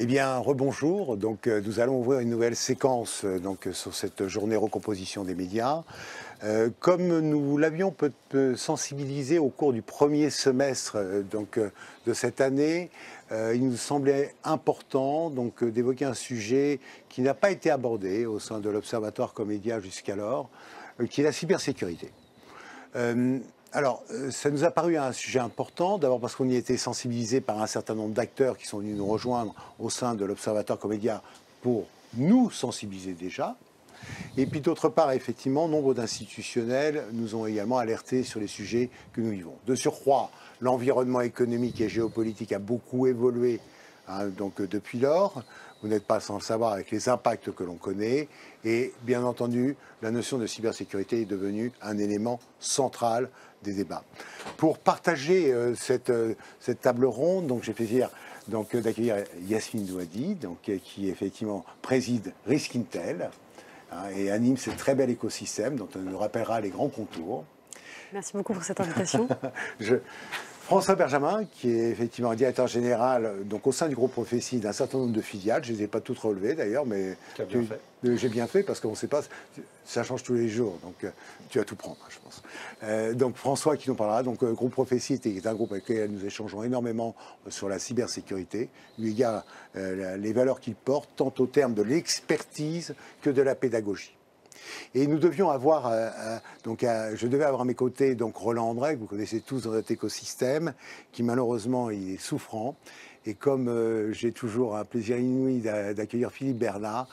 Eh bien, rebonjour. Donc, nous allons ouvrir une nouvelle séquence sur cette journée recomposition des médias. Comme nous l'avions peu sensibilisé au cours du premier semestre de cette année, il nous semblait important d'évoquer un sujet qui n'a pas été abordé au sein de l'Observatoire Comédia jusqu'alors, qui est la cybersécurité. Ça nous a paru un sujet important, d'abord parce qu'on y était sensibilisé par un certain nombre d'acteurs qui sont venus nous rejoindre au sein de l'Observatoire Comédia pour nous sensibiliser déjà. Et puis d'autre part, effectivement, nombre d'institutionnels nous ont également alertés sur les sujets que nous vivons. De surcroît, l'environnement économique et géopolitique a beaucoup évolué depuis lors. Vous n'êtes pas sans le savoir avec les impacts que l'on connaît. Et bien entendu, la notion de cybersécurité est devenue un élément central des débats. Pour partager cette table ronde, j'ai plaisir d'accueillir Yasmine Douadi, qui effectivement préside Riskintel et anime ce très bel écosystème dont on nous rappellera les grands contours. Merci beaucoup pour cette invitation. François Benjamin, qui est effectivement directeur général au sein du groupe Prophétie d'un certain nombre de filiales. Je ne les ai pas toutes relevées d'ailleurs, mais j'ai bien fait parce qu'on ne sait pas, ça change tous les jours, donc tu vas tout prendre, je pense. Donc François qui nous parlera, groupe Prophétie est un groupe avec lequel nous échangeons énormément sur la cybersécurité, eu égard les valeurs qu'il porte, tant au terme de l'expertise que de la pédagogie. Et nous devions avoir, je devais avoir à mes côtés Roland André, que vous connaissez tous dans notre écosystème, qui malheureusement il est souffrant. Et j'ai toujours un plaisir inouï d'accueillir Philippe Bernard,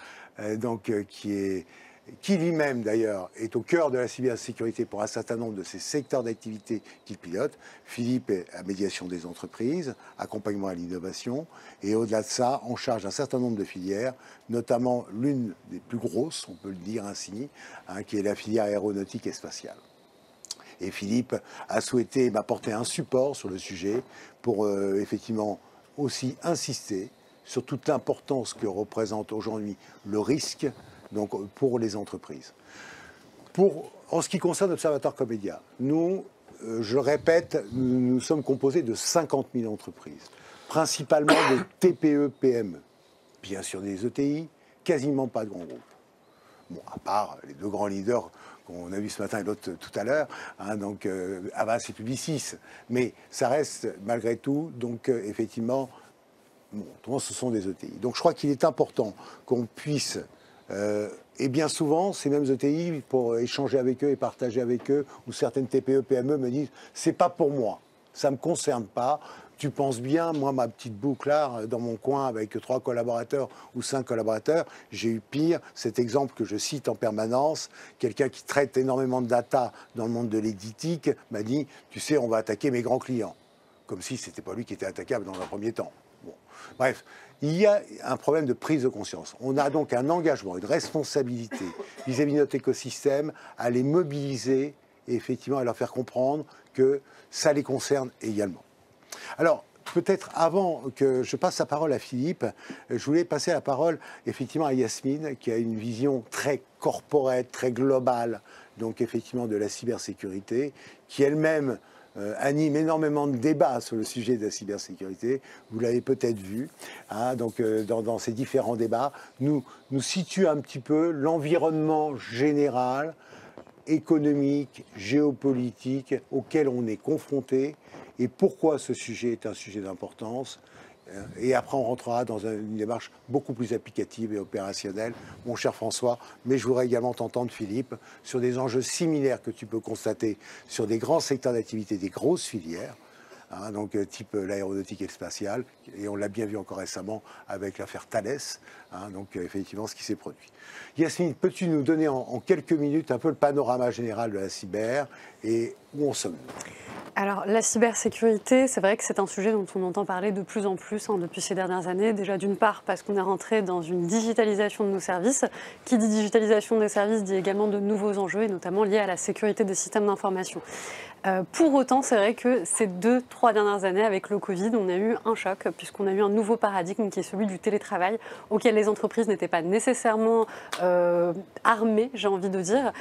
qui lui-même d'ailleurs est au cœur de la cybersécurité pour un certain nombre de ces secteurs d'activité qu'il pilote. Philippe est à médiation des entreprises, accompagnement à l'innovation, et au-delà de ça, en charge d'un certain nombre de filières, notamment l'une des plus grosses, on peut le dire ainsi, qui est la filière aéronautique et spatiale. Et Philippe a souhaité m'apporter un support sur le sujet pour effectivement aussi insister sur toute l'importance que représente aujourd'hui le risque pour les entreprises. En ce qui concerne l'Observatoire Comédia, nous, je le répète, nous sommes composés de 50 000 entreprises, principalement des TPE, PME, bien sûr des ETI, quasiment pas de grands groupes. Bon, à part les deux grands leaders qu'on a vus ce matin et l'autre tout à l'heure, Havas et Publicis, mais ça reste malgré tout, effectivement, ce sont des ETI. Donc je crois qu'il est important qu'on puisse et bien souvent, ces mêmes ETI, pour échanger avec eux et partager avec eux, ou certaines TPE, PME me disent « c'est pas pour moi, ça me concerne pas, tu penses bien, moi ma petite boucle là, dans mon coin avec 3 collaborateurs ou 5 collaborateurs, j'ai eu pire, cet exemple que je cite en permanence, quelqu'un qui traite énormément de data dans le monde de l'éditique m'a dit « tu sais, on va attaquer mes grands clients », comme si c'était pas lui qui était attaquable dans un premier temps. Bon. Bref, il y a un problème de prise de conscience. On a donc un engagement, une responsabilité vis-à-vis de notre écosystème à les mobiliser et effectivement à leur faire comprendre que ça les concerne également. Alors, peut-être avant que je passe la parole à Philippe, je voulais passer la parole effectivement à Yasmine, qui a une vision très corporate, très globale, effectivement de la cybersécurité, qui elle-même anime énormément de débats sur le sujet de la cybersécurité. Vous l'avez peut-être vu, dans ces différents débats, nous situe un petit peu l'environnement général, économique, géopolitique, auquel on est confronté, et pourquoi ce sujet est un sujet d'importance. Et après, on rentrera dans une démarche beaucoup plus applicative et opérationnelle, mon cher François. Mais je voudrais également t'entendre, Philippe, sur des enjeux similaires que tu peux constater sur des grands secteurs d'activité, des grosses filières, type l'aéronautique et le spatial. Et on l'a bien vu encore récemment avec l'affaire Thales, effectivement, ce qui s'est produit. Yasmine, peux-tu nous donner en quelques minutes un peu le panorama général de la cyber et où en sommes-nous ? Alors, la cybersécurité, c'est vrai que c'est un sujet dont on entend parler de plus en plus depuis ces dernières années. Déjà, d'une part, parce qu'on est rentré dans une digitalisation de nos services. Qui dit digitalisation des services dit également de nouveaux enjeux, et notamment liés à la sécurité des systèmes d'information. Pour autant, c'est vrai que ces 2-3 dernières années, avec le Covid, on a eu un choc, puisqu'on a eu un nouveau paradigme qui est celui du télétravail, auquel les entreprises n'étaient pas nécessairement armées, j'ai envie de dire.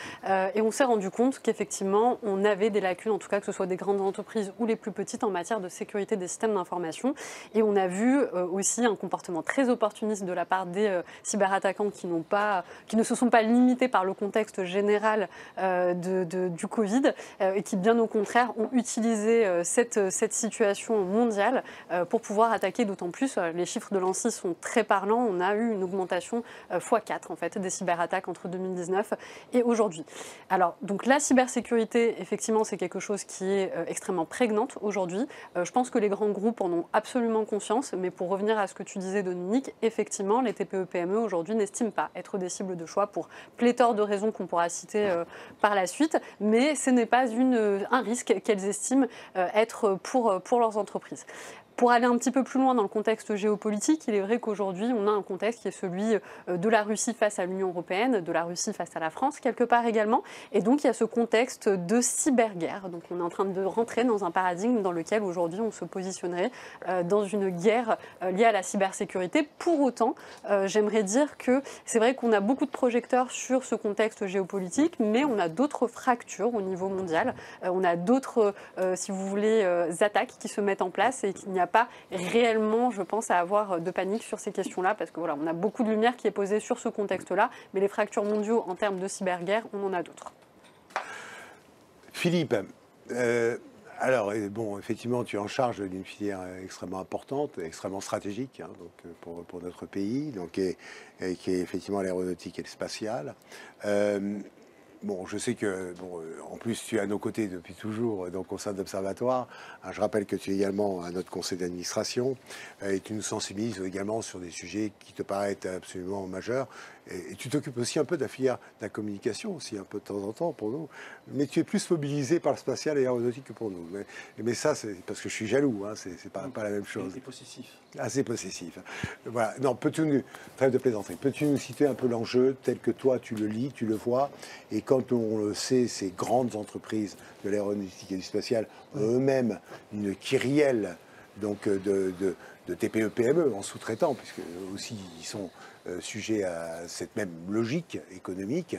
Et on s'est rendu compte qu'effectivement, on avait des lacunes, en tout cas que ce soit des grandes entreprises ou les plus petites en matière de sécurité des systèmes d'information. Et on a vu aussi un comportement très opportuniste de la part des cyberattaquants qui ne se sont pas limités par le contexte général du Covid et qui, bien au contraire, ont utilisé cette situation mondiale pour pouvoir attaquer d'autant plus. Les chiffres de l'ANSSI sont très parlants. On a eu une augmentation x4 en fait, des cyberattaques entre 2019 et aujourd'hui. Alors, donc la cybersécurité, effectivement, c'est quelque chose qui est extrêmement prégnante aujourd'hui. Je pense que les grands groupes en ont absolument conscience, mais pour revenir à ce que tu disais, Dominique, effectivement, les TPE-PME aujourd'hui n'estiment pas être des cibles de choix pour pléthore de raisons qu'on pourra citer par la suite, mais ce n'est pas un risque qu'elles estiment être pour leurs entreprises. Pour aller un petit peu plus loin dans le contexte géopolitique, il est vrai qu'aujourd'hui, on a un contexte qui est celui de la Russie face à l'Union européenne, de la Russie face à la France, quelque part également. Et donc, il y a ce contexte de cyberguerre. Donc, on est en train de rentrer dans un paradigme dans lequel, aujourd'hui, on se positionnerait dans une guerre liée à la cybersécurité. Pour autant, j'aimerais dire que c'est vrai qu'on a beaucoup de projecteurs sur ce contexte géopolitique, mais on a d'autres fractures au niveau mondial. On a d'autres, si vous voulez, attaques qui se mettent en place et qu'il n'y a pas réellement, je pense, à avoir de panique sur ces questions-là, parce que voilà, on a beaucoup de lumière qui est posée sur ce contexte-là, mais les fractures mondiaux en termes de cyberguerre, on en a d'autres. Philippe, alors, bon, effectivement, tu es en charge d'une filière extrêmement importante, extrêmement stratégique hein, donc, pour notre pays, donc, qui est effectivement l'aéronautique et le spatial. Bon, je sais que, bon, en plus, tu es à nos côtés depuis toujours, donc au sein de l'Observatoire. Je rappelle que tu es également à notre conseil d'administration et tu nous sensibilises également sur des sujets qui te paraissent absolument majeurs. Et tu t'occupes aussi un peu de la filière de la communication, aussi un peu de temps en temps pour nous. Mais tu es plus mobilisé par le spatial et l'aéronautique que pour nous. Mais ça, c'est parce que je suis jaloux, hein, c'est pas la même chose. C'est possessif. Assez possessif. Voilà. Non, trêve de plaisanterie, peux-tu nous situer un peu l'enjeu tel que toi tu le lis, tu le vois, et quand on le sait, ces grandes entreprises de l'aéronautique et du spatial ont eux-mêmes une kyrielle donc, de TPE-PME en sous-traitant, puisque aussi ils sont sujets à cette même logique économique.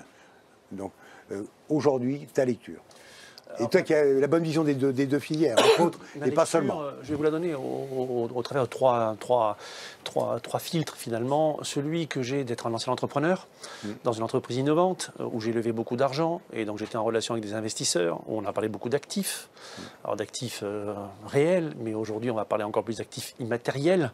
Donc aujourd'hui, ta lecture. Et toi qui as la bonne vision des deux filières, entre autres, et pas seulement. Je vais vous la donner au travers de trois filtres finalement. Celui que j'ai d'être un ancien entrepreneur dans une entreprise innovante où j'ai levé beaucoup d'argent et donc j'étais en relation avec des investisseurs, où on a parlé beaucoup d'actifs, alors d'actifs réels, mais aujourd'hui on va parler encore plus d'actifs immatériels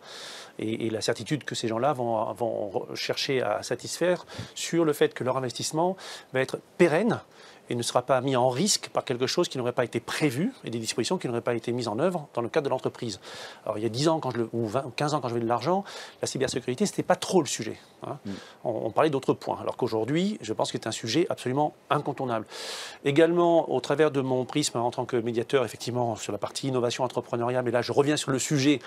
et la certitude que ces gens-là vont chercher à satisfaire sur le fait que leur investissement va être pérenne et ne sera pas mis en risque par quelque chose qui n'aurait pas été prévu et des dispositions qui n'auraient pas été mises en œuvre dans le cadre de l'entreprise. Alors il y a 10 ans ou 15 ans quand je levais de l'argent, la cybersécurité, ce n'était pas trop le sujet. Hein. On parlait d'autres points, alors qu'aujourd'hui, je pense que c'est un sujet absolument incontournable. Également, au travers de mon prisme en tant que médiateur, effectivement, sur la partie innovation entrepreneuriat, mais là je reviens sur le sujet,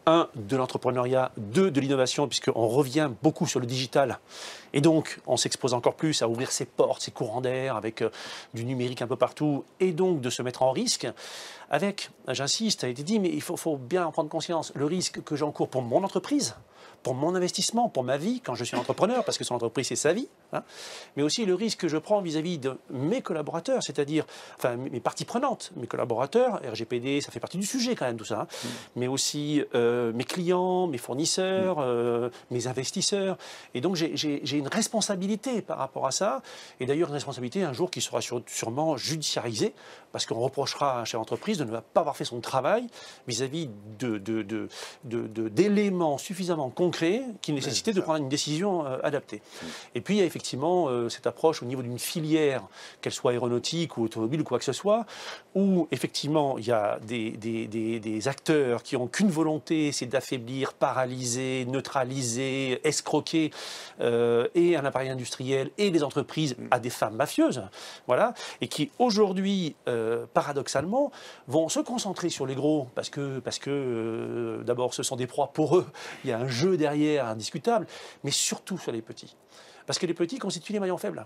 1, de l'entrepreneuriat, 2, de l'innovation, puisqu'on revient beaucoup sur le digital. Et donc, on s'expose encore plus à ouvrir ses portes, ses courants d'air, avec du numérique un peu partout, et donc de se mettre en risque avec, j'insiste, ça a été dit, mais il faut bien en prendre conscience, le risque que j'encours pour mon entreprise, pour mon investissement, pour ma vie, quand je suis entrepreneur, parce que son entreprise, c'est sa vie, hein, mais aussi le risque que je prends vis-à-vis de mes collaborateurs, c'est-à-dire, enfin, mes parties prenantes, mes collaborateurs, RGPD, ça fait partie du sujet quand même, tout ça, hein, mais aussi mes clients, mes fournisseurs, mes investisseurs, et donc j'ai une responsabilité par rapport à ça, et d'ailleurs une responsabilité un jour qui sera sûrement judiciarisée, parce qu'on reprochera à chaque entreprise de ne pas avoir fait son travail vis-à-vis d'éléments suffisamment concrets qui nécessitaient de prendre une décision adaptée. Et puis il y a effectivement cette approche au niveau d'une filière, qu'elle soit aéronautique ou automobile ou quoi que ce soit, où effectivement il y a des acteurs qui n'ont qu'une volonté, c'est d'affaiblir, paralyser, neutraliser, escroquer et un appareil industriel et des entreprises à des fins mafieuses, voilà, et qui aujourd'hui, paradoxalement, vont se concentrer sur les gros parce que d'abord ce sont des proies pour eux, il y a un jeu derrière indiscutable, mais surtout sur les petits. Parce que les petits constituent les maillons faibles.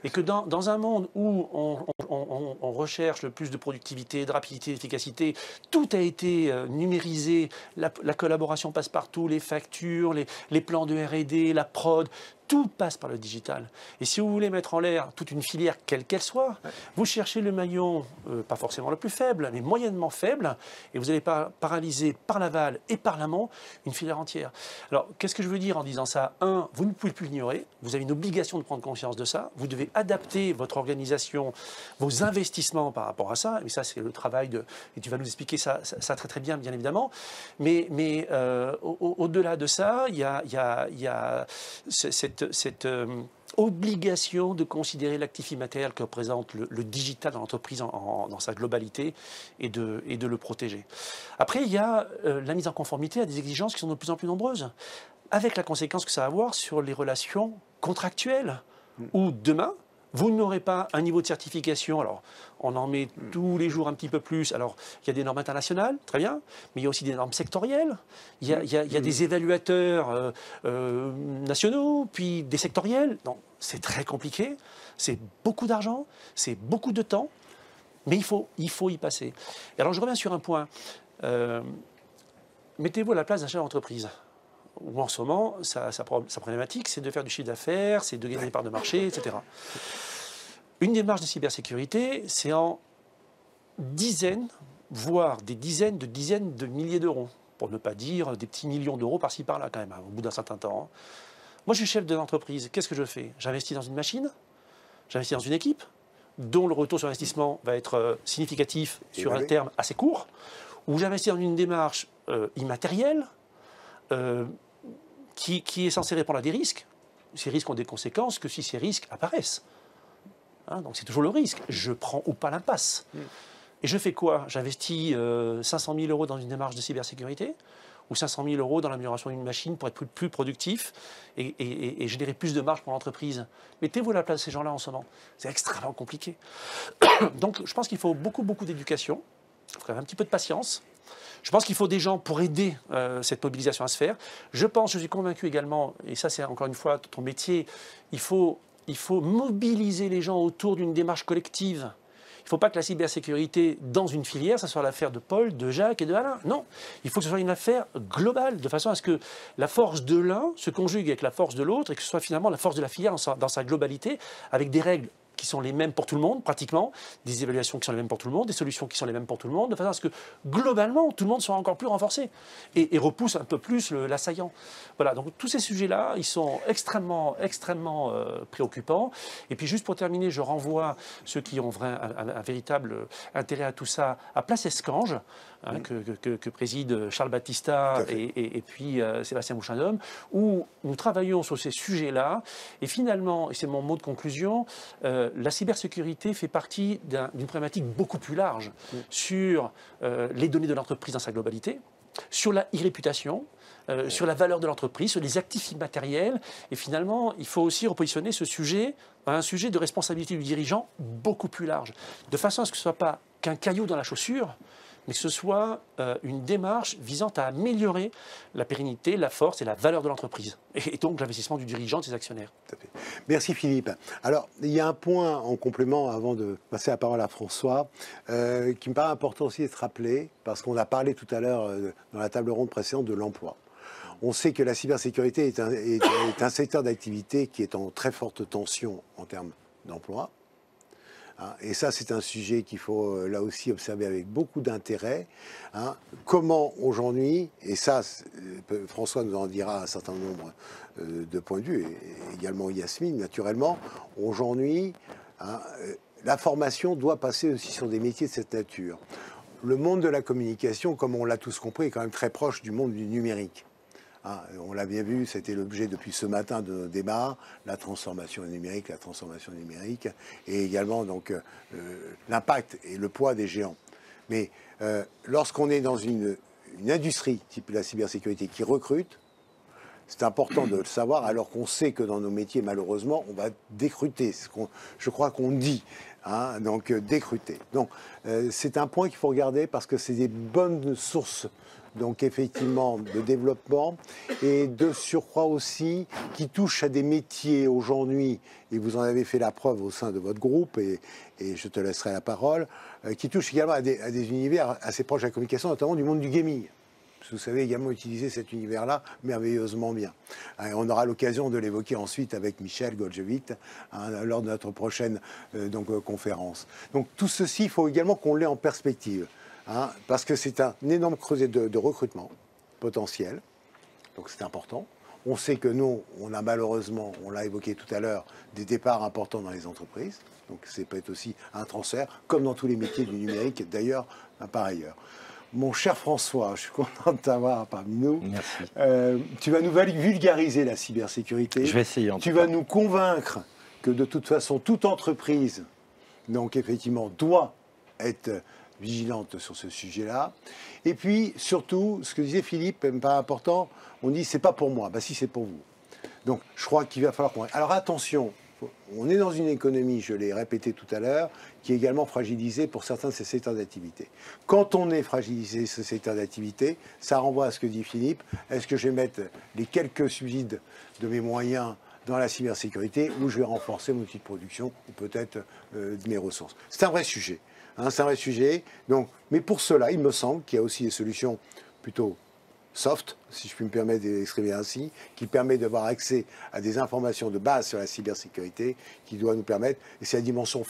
Et que dans un monde où on recherche le plus de productivité, de rapidité, d'efficacité, tout a été numérisé, la collaboration passe partout, les factures, les plans de R&D, la prod, Tout passe par le digital. Et si vous voulez mettre en l'air toute une filière, quelle qu'elle soit, vous cherchez le maillon, pas forcément le plus faible, mais moyennement faible, et vous allez paralyser par l'aval et par l'amont une filière entière. Alors, qu'est-ce que je veux dire en disant ça? Un, vous ne pouvez plus l'ignorer, vous avez une obligation de prendre conscience de ça, vous devez adapter votre organisation, vos investissements par rapport à ça, et ça c'est le travail de... Et tu vas nous expliquer ça très très bien, bien évidemment, mais au-delà de ça, il y a cette obligation de considérer l'actif immatériel que représente le digital dans l'entreprise dans sa globalité et de le protéger. Après, il y a la mise en conformité à des exigences qui sont de plus en plus nombreuses, avec la conséquence que ça va avoir sur les relations contractuelles, où demain, vous n'aurez pas un niveau de certification. Alors, on en met tous les jours un petit peu plus. Alors, il y a des normes internationales, très bien, mais il y a aussi des normes sectorielles. Il y a des évaluateurs nationaux, puis des sectoriels. Donc, c'est très compliqué. C'est beaucoup d'argent, c'est beaucoup de temps, mais il faut y passer. Et alors, je reviens sur un point. Mettez-vous à la place d'un chef d'entreprise. Ou en ce moment, sa problématique, c'est de faire du chiffre d'affaires, c'est de gagner des parts de marché, etc. Une démarche de cybersécurité, c'est en dizaines, voire des dizaines de milliers d'euros, pour ne pas dire des petits millions d'euros par-ci par-là quand même, au bout d'un certain temps. Moi, je suis chef de l'entreprise, qu'est-ce que je fais? J'investis dans une machine, j'investis dans une équipe, dont le retour sur investissement va être significatif sur un terme assez court, ou j'investis dans une démarche immatérielle, qui est censé répondre à des risques. Ces risques ont des conséquences que si ces risques apparaissent. Hein, donc c'est toujours le risque. Je prends ou pas l'impasse. Et je fais quoi? J'investis 500 000 euros dans une démarche de cybersécurité ou 500 000 euros dans l'amélioration d'une machine pour être plus productif et générer plus de marge pour l'entreprise. Mettez-vous à la place de ces gens-là en ce moment. C'est extrêmement compliqué. Donc je pense qu'il faut beaucoup d'éducation. Il faut quand même un petit peu de patience. Je pense qu'il faut des gens pour aider cette mobilisation à se faire. Je suis convaincu également, et ça c'est encore une fois ton métier, il faut mobiliser les gens autour d'une démarche collective. Il ne faut pas que la cybersécurité dans une filière, ça soit l'affaire de Paul, de Jacques et de Alain. Non, il faut que ce soit une affaire globale, de façon à ce que la force de l'un se conjugue avec la force de l'autre et que ce soit finalement la force de la filière dans sa globalité, avec des règles qui sont les mêmes pour tout le monde, pratiquement, des évaluations qui sont les mêmes pour tout le monde, des solutions qui sont les mêmes pour tout le monde, de façon à ce que, globalement, tout le monde soit encore plus renforcé et repousse un peu plus l'assaillant. Voilà, donc tous ces sujets-là, ils sont extrêmement préoccupants. Et puis juste pour terminer, je renvoie ceux qui ont un véritable intérêt à tout ça à Place Escange, hein, que préside Charles Battista et puis Sébastien Mouchin-Dôme, où nous travaillons sur ces sujets-là. Et finalement, et c'est mon mot de conclusion, la cybersécurité fait partie d'une problématique beaucoup plus large sur les données de l'entreprise dans sa globalité, sur la e-réputation, sur la valeur de l'entreprise, sur les actifs immatériels. Et finalement, il faut aussi repositionner ce sujet à un sujet de responsabilité du dirigeant beaucoup plus large, de façon à ce que ce ne soit pas qu'un caillou dans la chaussure, mais que ce soit une démarche visant à améliorer la pérennité, la force et la valeur de l'entreprise, et donc l'investissement du dirigeant, de ses actionnaires. Tout à fait. Merci Philippe. Alors, il y a un point en complément, avant de passer la parole à François, qui me paraît important aussi d'être rappelé, parce qu'on a parlé tout à l'heure dans la table ronde précédente de l'emploi. On sait que la cybersécurité est un secteur d'activité qui est en très forte tension en termes d'emploi. Et ça, c'est un sujet qu'il faut là aussi observer avec beaucoup d'intérêt. Comment aujourd'hui, et ça, François nous en dira un certain nombre de points de vue, et également Yasmine, naturellement, aujourd'hui, la formation doit passer aussi sur des métiers de cette nature. Le monde de la communication, comme on l'a tous compris, est quand même très proche du monde du numérique. On l'a bien vu, c'était l'objet depuis ce matin de nos débats, la transformation numérique, et également donc l'impact et le poids des géants. Mais lorsqu'on est dans une industrie type la cybersécurité qui recrute, c'est important de le savoir, alors qu'on sait que dans nos métiers, malheureusement, on va décruter. Je crois qu'on dit, donc décruter. Donc c'est un point qu'il faut regarder parce que c'est des bonnes sources. Donc effectivement de développement et de surcroît aussi qui touche à des métiers aujourd'hui, et vous en avez fait la preuve au sein de votre groupe, et je te laisserai la parole, qui touche également à des univers assez proches de la communication, notamment du monde du gaming. vous savez également utiliser cet univers-là merveilleusement bien. On aura l'occasion de l'évoquer ensuite avec Michel Goldjevit lors de notre prochaine conférence. Donc tout ceci, il faut également qu'on l'ait en perspective, parce que c'est un énorme creuset de recrutement potentiel, donc c'est important. On sait que nous, on a malheureusement, on l'a évoqué tout à l'heure, des départs importants dans les entreprises. Donc c'est peut-être aussi un transfert, comme dans tous les métiers du numérique d'ailleurs, par ailleurs. Mon cher François, je suis content de t'avoir parmi nous. Merci. Tu vas nous vulgariser la cybersécurité. Je vais essayer en tout cas. Tu vas nous convaincre que de toute façon, toute entreprise, donc effectivement, doit être vigilante sur ce sujet-là. Et puis, surtout, ce que disait Philippe, me paraît important, on dit c'est pas pour moi. Ben si, c'est pour vous. Donc, je crois qu'il va falloir qu'on... Alors attention, on est dans une économie, je l'ai répété tout à l'heure, qui est également fragilisée pour certains de ces secteurs d'activité. Quand on est fragilisé ce secteur d'activité, ça renvoie à ce que dit Philippe. Est-ce que je vais mettre les quelques subsides de mes moyens dans la cybersécurité ou je vais renforcer mon outil de production ou peut-être mes ressources? C'est un vrai sujet. C'est un vrai sujet. Donc, mais pour cela, il me semble qu'il y a aussi des solutions plutôt soft, si je puis me permettre d'exprimer ainsi, qui permet d'avoir accès à des informations de base sur la cybersécurité, qui doit nous permettre, et c'est la dimension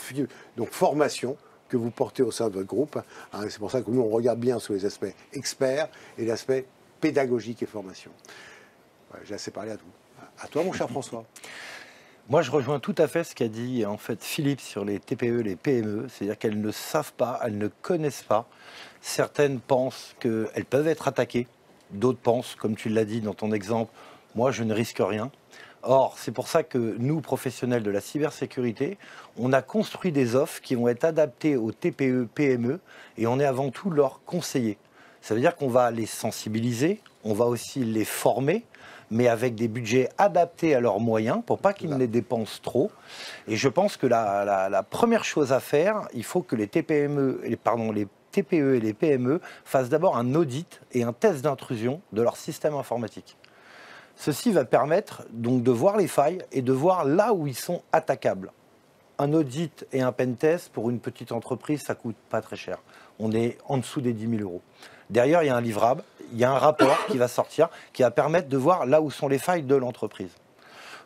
donc formation que vous portez au sein de votre groupe. C'est pour ça que nous, on regarde bien sur les aspects experts et l'aspect pédagogique et formation. Ouais, j'ai assez parlé à tout. À toi, mon cher François. Moi, je rejoins tout à fait ce qu'a dit en fait Philippe sur les TPE, les PME. C'est-à-dire qu'elles ne savent pas, elles ne connaissent pas. Certaines pensent qu'elles peuvent être attaquées. D'autres pensent, comme tu l'as dit dans ton exemple, moi, je ne risque rien. Or, c'est pour ça que nous, professionnels de la cybersécurité, on a construit des offres qui vont être adaptées aux TPE, PME, et on est avant tout leurs conseillers. Ça veut dire qu'on va les sensibiliser, on va aussi les former, mais avec des budgets adaptés à leurs moyens pour pas qu'ils ne les dépensent trop. Et je pense que la première chose à faire, il faut que les TPE et les PME fassent d'abord un audit et un test d'intrusion de leur système informatique. Ceci va permettre donc de voir les failles et de voir là où ils sont attaquables. Un audit et un pentest pour une petite entreprise, ça coûte pas très cher. On est en dessous des 10 000 euros. Derrière, il y a un livrable, il y a un rapport qui va sortir, qui va permettre de voir là où sont les failles de l'entreprise.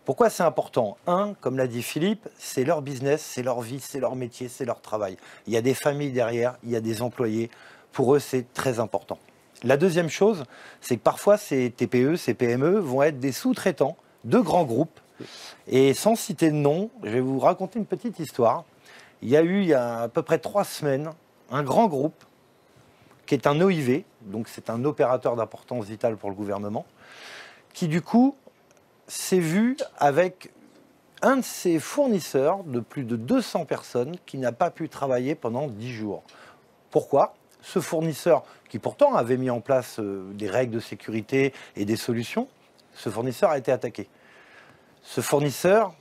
Pourquoi c'est important? Comme l'a dit Philippe, c'est leur business, c'est leur vie, c'est leur métier, c'est leur travail. Il y a des familles derrière, il y a des employés. Pour eux, c'est très important. La deuxième chose, c'est que parfois, ces TPE, ces PME vont être des sous-traitants de grands groupes. Et sans citer de nom, je vais vous raconter une petite histoire. Il y a à peu près 3 semaines, un grand groupe qui est un OIV, donc c'est un opérateur d'importance vitale pour le gouvernement, qui du coup s'est vu avec un de ses fournisseurs de plus de 200 personnes qui n'a pas pu travailler pendant 10 jours. Pourquoi ? Ce fournisseur, qui pourtant avait mis en place des règles de sécurité et des solutions, ce fournisseur a été attaqué. Ce fournisseur,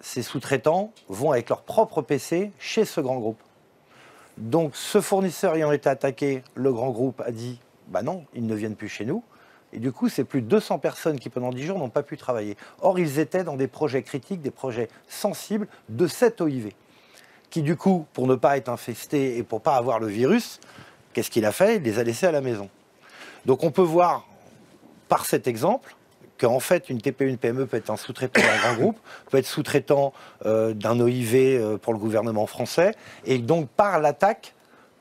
ses sous-traitants vont avec leur propre PC chez ce grand groupe. Donc ce fournisseur ayant été attaqué, le grand groupe a dit « bah non, ils ne viennent plus chez nous ». Et du coup, c'est plus de 200 personnes qui pendant 10 jours n'ont pas pu travailler. Or, ils étaient dans des projets critiques, des projets sensibles de cet OIV. Qui du coup, pour ne pas être infesté et pour ne pas avoir le virus, qu'est-ce qu'il a fait? Il les a laissés à la maison. Donc on peut voir par cet exemple qu'en fait, une TPE, une PME peut être un sous-traitant d'un grand groupe, peut être sous-traitant d'un OIV pour le gouvernement français, et donc par l'attaque,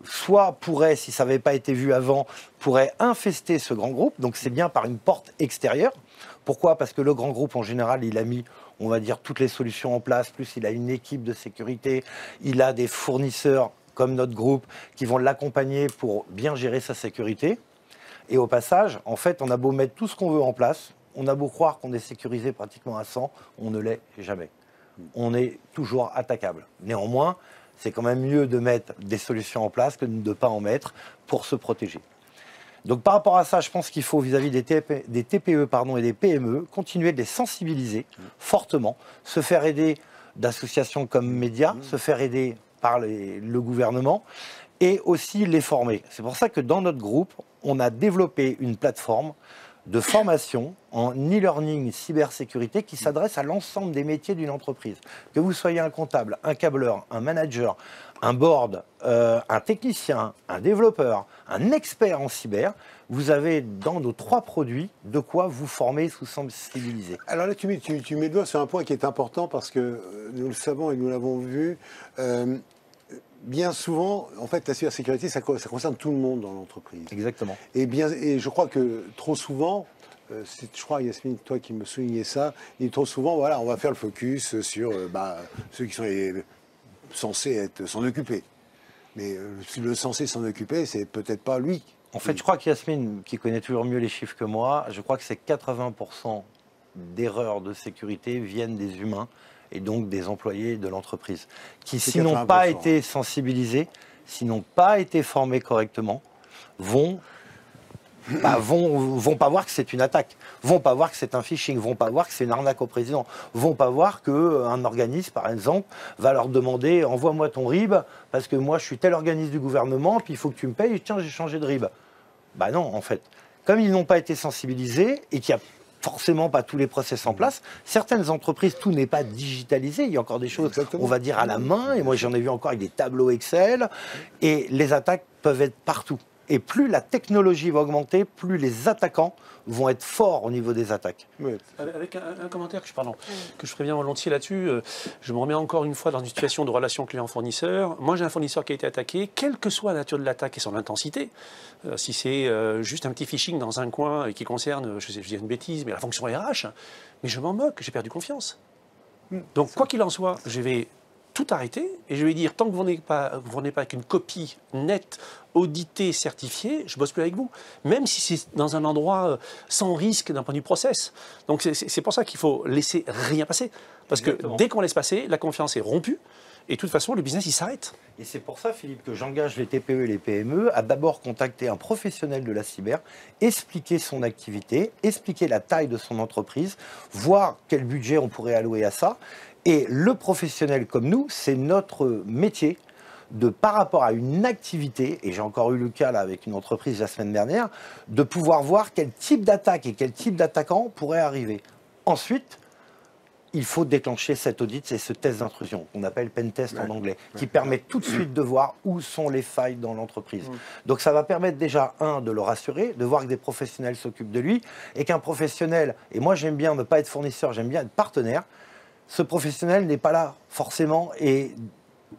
soit pourrait, si ça n'avait pas été vu avant, pourrait infester ce grand groupe, donc c'est bien par une porte extérieure. Pourquoi? Parce que le grand groupe, en général, il a mis, on va dire, toutes les solutions en place, plus il a une équipe de sécurité, il a des fournisseurs comme notre groupe qui vont l'accompagner pour bien gérer sa sécurité. Et au passage, en fait, on a beau mettre tout ce qu'on veut en place, on a beau croire qu'on est sécurisé pratiquement à 100, on ne l'est jamais. On est toujours attaquable. Néanmoins, c'est quand même mieux de mettre des solutions en place que de ne pas en mettre pour se protéger. Donc par rapport à ça, je pense qu'il faut vis-à-vis des TPE et des PME, continuer de les sensibiliser fortement, se faire aider d'associations comme Média, se faire aider par le gouvernement et aussi les former. C'est pour ça que dans notre groupe, on a développé une plateforme de formation en e-learning cybersécurité qui s'adresse à l'ensemble des métiers d'une entreprise. Que vous soyez un comptable, un câbleur, un manager, un board, un technicien, un développeur, un expert en cyber, vous avez dans nos 3 produits de quoi vous former, vous sensibiliser. Alors là, tu mets le doigt sur un point qui est important parce que nous le savons et nous l'avons vu. Bien souvent, en fait, la cybersécurité, ça concerne tout le monde dans l'entreprise. Exactement. Et je crois que trop souvent, je crois, Yasmine, toi qui me soulignais ça, trop souvent, voilà, on va faire le focus sur ceux qui sont censés s'en occuper. Mais le censé s'en occuper, c'est peut-être pas lui. En fait, je crois que Yasmine, qui connaît toujours mieux les chiffres que moi, je crois que c'est 80% d'erreurs de sécurité viennent des humains et donc des employés de l'entreprise, qui s'ils n'ont pas été sensibilisés, s'ils n'ont pas été formés correctement, vont pas voir que c'est une attaque, vont pas voir que c'est un phishing, vont pas voir que c'est une arnaque au président, vont pas voir qu'un organisme, par exemple, va leur demander « envoie-moi ton RIB, parce que moi je suis tel organisme du gouvernement, puis il faut que tu me payes, tiens j'ai changé de RIB ». Bah non, en fait. Comme ils n'ont pas été sensibilisés et qu'il n'y a forcément pas tous les process en place, certaines entreprises, tout n'est pas digitalisé, il y a encore des choses, on va dire, à la main, et moi j'en ai vu encore avec des tableaux Excel, et les attaques peuvent être partout. Et plus la technologie va augmenter, plus les attaquants vont être forts au niveau des attaques. Oui. Avec un commentaire que je préviens volontiers là-dessus, je me remets encore une fois dans une situation de relation client-fournisseur. Moi, j'ai un fournisseur qui a été attaqué, quelle que soit la nature de l'attaque et son intensité. Si c'est juste un petit phishing dans un coin et qui concerne, je dis une bêtise, mais la fonction RH, mais je m'en moque, j'ai perdu confiance. Donc, quoi qu'il en soit, je vais tout arrêter et je vais dire, tant que vous n'êtes pas avec une copie nette, audité, certifié, je ne bosse plus avec vous. Même si c'est dans un endroit sans risque d'un point de vue process. Donc c'est pour ça qu'il faut laisser rien passer. Parce Exactement. Que dès qu'on laisse passer, la confiance est rompue. Et de toute façon, le business, il s'arrête. Et c'est pour ça, Philippe, que j'engage les TPE et les PME à d'abord contacter un professionnel de la cyber, expliquer son activité, expliquer la taille de son entreprise, voir quel budget on pourrait allouer à ça. Et le professionnel comme nous, c'est notre métier par rapport à une activité, et j'ai encore eu le cas là avec une entreprise la semaine dernière, de pouvoir voir quel type d'attaque et quel type d'attaquant pourrait arriver. Ensuite, il faut déclencher cet audit et ce test d'intrusion, qu'on appelle pentest en anglais, qui permet tout de suite de voir où sont les failles dans l'entreprise. Donc ça va permettre déjà, de le rassurer, de voir que des professionnels s'occupent de lui, et qu'un professionnel, et moi j'aime bien ne pas être fournisseur, j'aime bien être partenaire, ce professionnel n'est pas là forcément et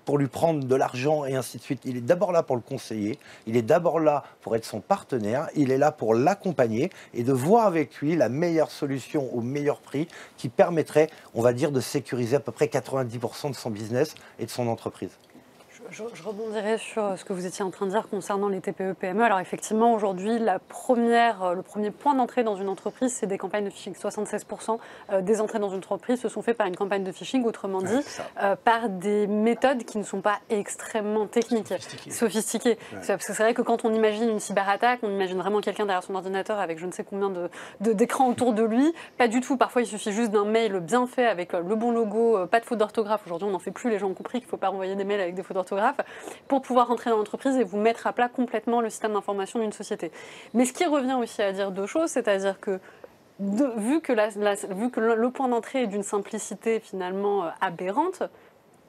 pour lui prendre de l'argent et ainsi de suite. Il est d'abord là pour le conseiller, il est d'abord là pour être son partenaire, il est là pour l'accompagner et de voir avec lui la meilleure solution au meilleur prix qui permettrait, on va dire, de sécuriser à peu près 90% de son business et de son entreprise. Je rebondirai sur ce que vous étiez en train de dire concernant les TPE-PME. Alors effectivement, aujourd'hui, le premier point d'entrée dans une entreprise, c'est des campagnes de phishing. 76% des entrées dans une entreprise se sont faites par une campagne de phishing, autrement dit, par des méthodes qui ne sont pas extrêmement techniques, sophistiquées. Parce que c'est vrai que quand on imagine une cyberattaque, on imagine vraiment quelqu'un derrière son ordinateur avec je ne sais combien d'écrans autour de lui. Pas du tout. Parfois, il suffit juste d'un mail bien fait avec le bon logo, pas de faute d'orthographe. Aujourd'hui, on n'en fait plus. Les gens ont compris qu'il ne faut pas renvoyer des mails avec des fautes d'orthographe pour pouvoir rentrer dans l'entreprise et vous mettre à plat complètement le système d'information d'une société. Mais ce qui revient aussi à dire deux choses, c'est-à-dire que vu que le point d'entrée est d'une simplicité finalement aberrante,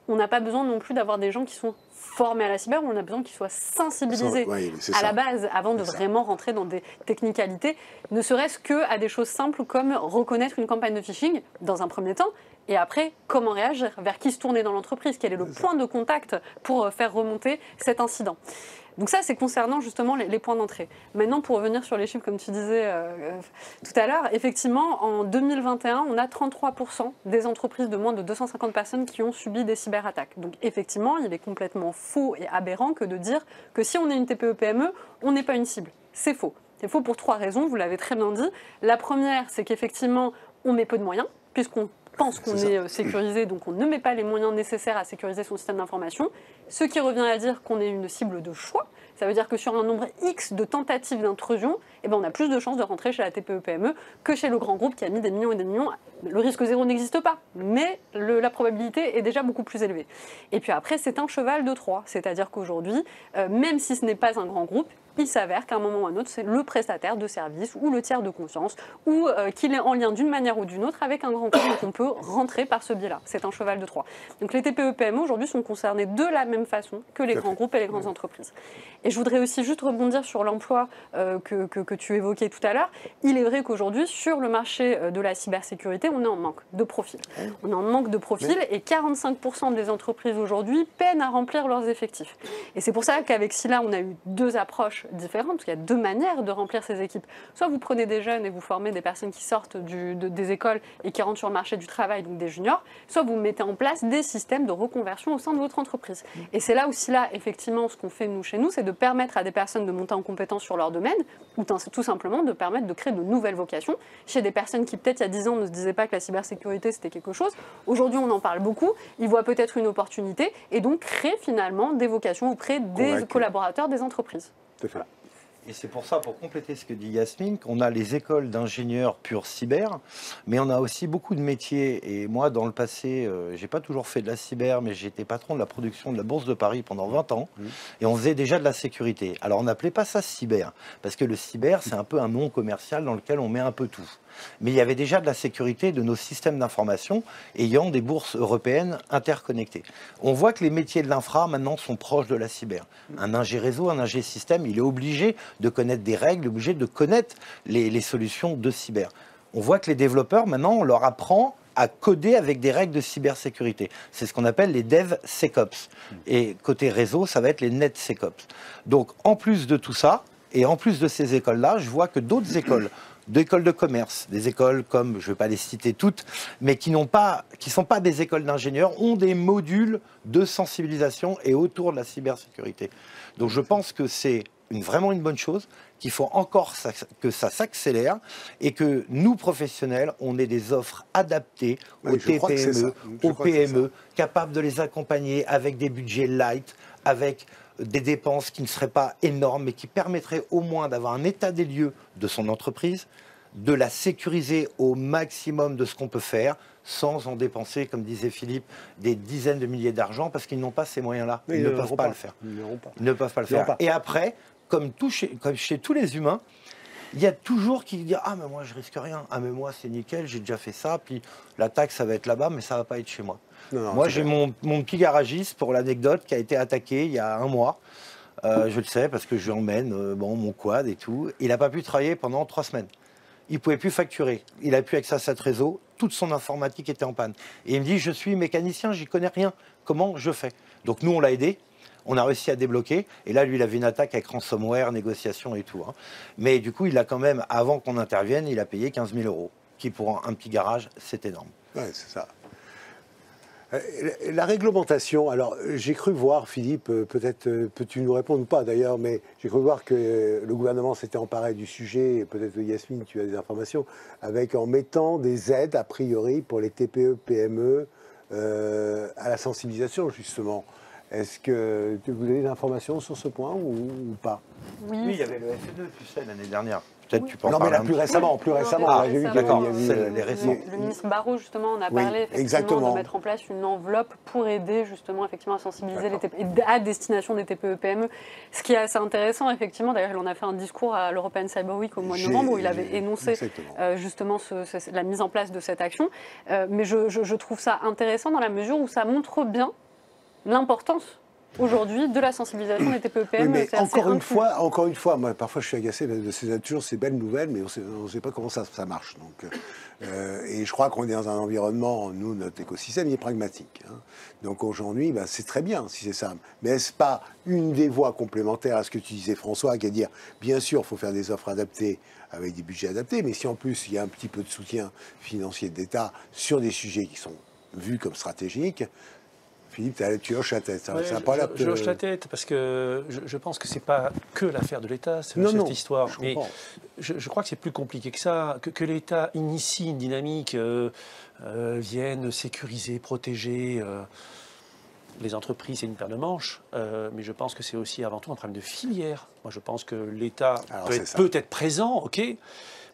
on n'a pas besoin non plus d'avoir des gens qui sont formés à la cyber, on a besoin qu'ils soient sensibilisés à la base avant de vraiment rentrer dans des technicalités, ne serait-ce qu'à des choses simples comme reconnaître une campagne de phishing dans un premier temps. Et après, comment réagir? Vers qui se tourner dans l'entreprise? Quel est le point de contact pour faire remonter cet incident? Donc ça, c'est concernant justement les points d'entrée. Maintenant, pour revenir sur les chiffres, comme tu disais tout à l'heure, effectivement, en 2021, on a 33% des entreprises de moins de 250 personnes qui ont subi des cyberattaques. Donc effectivement, il est complètement faux et aberrant que de dire que si on est une TPE-PME, on n'est pas une cible. C'est faux. C'est faux pour 3 raisons, vous l'avez très bien dit. La première, c'est qu'effectivement, on met peu de moyens, puisqu'on pense qu'on est sécurisé, donc on ne met pas les moyens nécessaires à sécuriser son système d'information, ce qui revient à dire qu'on est une cible de choix. Ça veut dire que sur un nombre X de tentatives d'intrusion, on a plus de chances de rentrer chez la TPE-PME que chez le grand groupe qui a mis des millions et des millions. Le risque zéro n'existe pas, mais la probabilité est déjà beaucoup plus élevée. Et puis après, c'est un cheval de Troie, c'est-à-dire qu'aujourd'hui, même si ce n'est pas un grand groupe, il s'avère qu'à un moment ou à un autre, c'est le prestataire de service ou le tiers de confiance ou qu'il est en lien d'une manière ou d'une autre avec un grand compte qu'on peut rentrer par ce biais-là. C'est un cheval de Troie. Donc les TPE-PME aujourd'hui sont concernés de la même façon que les grands groupes et les grandes entreprises. Et je voudrais aussi juste rebondir sur l'emploi que tu évoquais tout à l'heure. Il est vrai qu'aujourd'hui, sur le marché de la cybersécurité, on est en manque de profils. On est en manque de profils et 45% des entreprises aujourd'hui peinent à remplir leurs effectifs. Et c'est pour ça qu'avec Scylla, on a eu deux approches différentes, parce qu'il y a deux manières de remplir ces équipes. Soit vous prenez des jeunes et vous formez des personnes qui sortent des écoles et qui rentrent sur le marché du travail, donc des juniors, soit vous mettez en place des systèmes de reconversion au sein de votre entreprise. Et c'est là où Scylla, effectivement, ce qu'on fait nous chez nous, c'est de permettre à des personnes de monter en compétence sur leur domaine, ou tout simplement de permettre de créer de nouvelles vocations chez des personnes qui, peut-être, il y a 10 ans, ne se disaient pas que la cybersécurité, c'était quelque chose. Aujourd'hui, on en parle beaucoup. Ils voient peut-être une opportunité et donc créent finalement des vocations auprès des collaborateurs des entreprises. Tout à fait. Et c'est pour ça, pour compléter ce que dit Yasmine, qu'on a les écoles d'ingénieurs purs cyber, mais on a aussi beaucoup de métiers. Et moi, dans le passé, j'ai pas toujours fait de la cyber, mais j'étais patron de la production de la Bourse de Paris pendant 20 ans. Et on faisait déjà de la sécurité. Alors, on n'appelait pas ça cyber, parce que le cyber, c'est un peu un nom commercial dans lequel on met un peu tout. Mais il y avait déjà de la sécurité de nos systèmes d'information ayant des bourses européennes interconnectées. On voit que les métiers de l'infra, maintenant, sont proches de la cyber. Un ingé réseau, un ingé système, il est obligé de connaître des règles, obligé de connaître les solutions de cyber. On voit que les développeurs, maintenant, on leur apprend à coder avec des règles de cybersécurité. C'est ce qu'on appelle les DevSecOps. Et côté réseau, ça va être les NetSecOps. Donc, en plus de tout ça, et en plus de ces écoles-là, je vois que d'autres écoles, d'écoles de commerce, des écoles comme, je ne vais pas les citer toutes, mais qui ne sont pas des écoles d'ingénieurs, ont des modules de sensibilisation et autour de la cybersécurité. Donc je pense que c'est vraiment une bonne chose, qu'il faut encore que ça s'accélère et que nous, professionnels, on ait des offres adaptées aux TPME, aux PME, capables de les accompagner avec des budgets light, avec des dépenses qui ne seraient pas énormes, mais qui permettraient au moins d'avoir un état des lieux de son entreprise, de la sécuriser au maximum de ce qu'on peut faire, sans en dépenser, comme disait Philippe, des dizaines de milliers d'argent, parce qu'ils n'ont pas ces moyens-là. Ils ne peuvent pas le faire. Ils ne peuvent pas le faire. Et après, comme chez tous les humains, il y a toujours qui disent « Ah, mais moi, je risque rien. Ah, mais moi, c'est nickel, j'ai déjà fait ça. Puis la taxe, ça va être là-bas, mais ça ne va pas être chez moi. » Moi, j'ai mon petit garagiste, pour l'anecdote, qui a été attaqué il y a 1 mois. Je le sais, parce que je lui emmène mon quad et tout. Il n'a pas pu travailler pendant 3 semaines. Il ne pouvait plus facturer. Il n'a plus accès à cette réseau. Toute son informatique était en panne. Et il me dit « Je suis mécanicien, j'y connais rien. Comment je fais ?» Donc nous, on l'a aidé. On a réussi à débloquer. Et là, lui, il avait une attaque avec ransomware, négociation et tout. Hein. Mais du coup, il a quand même, avant qu'on intervienne, il a payé 15 000 €. Qui, pour un petit garage, c'est énorme. Oui, c'est ça. La réglementation, alors j'ai cru voir, Philippe, peut-être peux-tu nous répondre ou pas d'ailleurs, mais j'ai cru voir que le gouvernement s'était emparé du sujet, et peut-être Yasmine, tu as des informations, en mettant des aides, a priori, pour les TPE, PME, à la sensibilisation, justement. Est-ce que vous avez des informations sur ce point ou pas? Oui, il y avait le FE2, tu sais, l'année dernière. Peut-être tu peux en parler. Non, mais là, plus récemment. J'ai vu d'accord, les récents. Le ministre Barrot, justement, en a parlé effectivement de mettre en place une enveloppe pour aider justement effectivement à sensibiliser les TPE, à destination des TPE-PME. Ce qui est assez intéressant, effectivement, d'ailleurs, il en a fait un discours à l'European Cyber Week au mois de novembre où il avait énoncé justement la mise en place de cette action. Mais je trouve ça intéressant dans la mesure où ça montre bien l'importance aujourd'hui de la sensibilisation des TPE-PME. Oui, mais encore une fois, moi parfois je suis agacé de toujours ces belles nouvelles, mais on ne sait pas comment ça marche. Donc, et je crois qu'on est dans un environnement, nous, notre écosystème, il est pragmatique. Hein. Donc aujourd'hui, c'est très bien si c'est ça. Mais est-ce pas une des voies complémentaires à ce que tu disais, François, qui est de dire, bien sûr, il faut faire des offres adaptées avec des budgets adaptés, mais si en plus il y a un petit peu de soutien financier d'État sur des sujets qui sont vus comme stratégiques, Philippe, tu hoches la tête. Ouais, je hoche la tête parce que je pense que ce n'est pas que l'affaire de l'État, cette histoire. Mais je crois que c'est plus compliqué que ça, que l'État initie une dynamique, vienne sécuriser, protéger les entreprises, c'est une paire de manches. Mais je pense que c'est aussi avant tout un problème de filière. Moi, je pense que l'État peut être présent, ok.